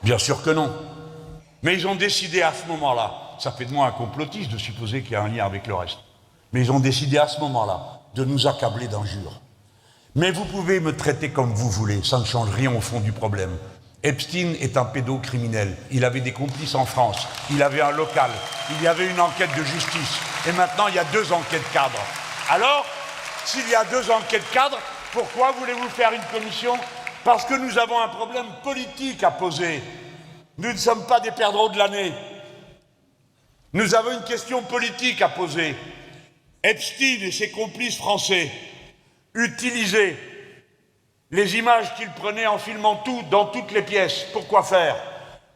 Bien sûr que non. Mais ils ont décidé à ce moment-là, ça fait de moi un complotiste de supposer qu'il y a un lien avec le reste, mais ils ont décidé à ce moment-là de nous accabler d'injures. Mais vous pouvez me traiter comme vous voulez, ça ne change rien au fond du problème. Epstein est un pédocriminel, il avait des complices en France, il avait un local, il y avait une enquête de justice, et maintenant il y a 2 enquêtes cadres. Alors, s'il y a 2 enquêtes cadres, pourquoi voulez-vous faire une commission? Parce que nous avons un problème politique à poser. Nous ne sommes pas des perdreaux de l'année. Nous avons une question politique à poser. Epstein et ses complices français utilisaient les images qu'ils prenaient en filmant tout dans toutes les pièces. Pourquoi faire?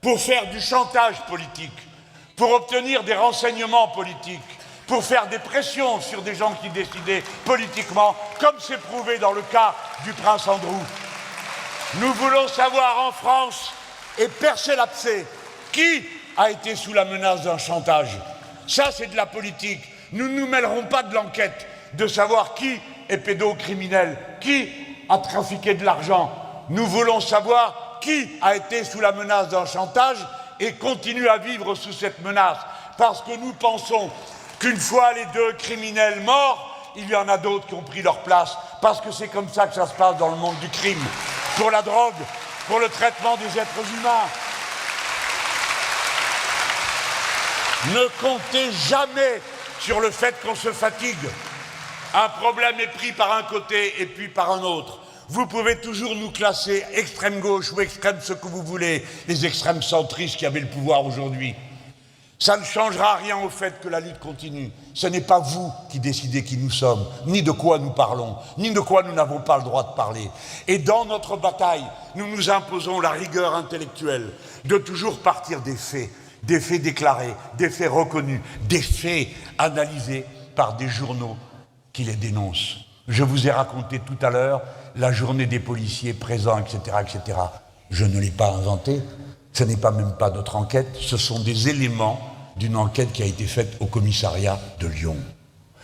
Pour faire du chantage politique, pour obtenir des renseignements politiques, pour faire des pressions sur des gens qui décidaient politiquement, comme c'est prouvé dans le cas du prince Andrew. Nous voulons savoir en France, et percer l'abcès, qui a été sous la menace d'un chantage. Ça, c'est de la politique. Nous ne nous mêlerons pas de l'enquête de savoir qui est pédocriminel, qui a trafiqué de l'argent. Nous voulons savoir qui a été sous la menace d'un chantage et continue à vivre sous cette menace. Parce que nous pensons qu'une fois les 2 criminels morts, il y en a d'autres qui ont pris leur place. Parce que c'est comme ça que ça se passe dans le monde du crime. Pour la drogue, pour le traitement des êtres humains. Ne comptez jamais sur le fait qu'on se fatigue. Un problème est pris par un côté et puis par un autre. Vous pouvez toujours nous classer extrême gauche ou extrême ce que vous voulez, les extrêmes centristes qui avaient le pouvoir aujourd'hui. Ça ne changera rien au fait que la lutte continue. Ce n'est pas vous qui décidez qui nous sommes, ni de quoi nous parlons, ni de quoi nous n'avons pas le droit de parler. Et dans notre bataille, nous nous imposons la rigueur intellectuelle de toujours partir des faits déclarés, des faits reconnus, des faits analysés par des journaux qui les dénoncent. Je vous ai raconté tout à l'heure la journée des policiers présents, etc., etc. Je ne l'ai pas inventé. Ce n'est pas même pas notre enquête, ce sont des éléments d'une enquête qui a été faite au commissariat de Lyon.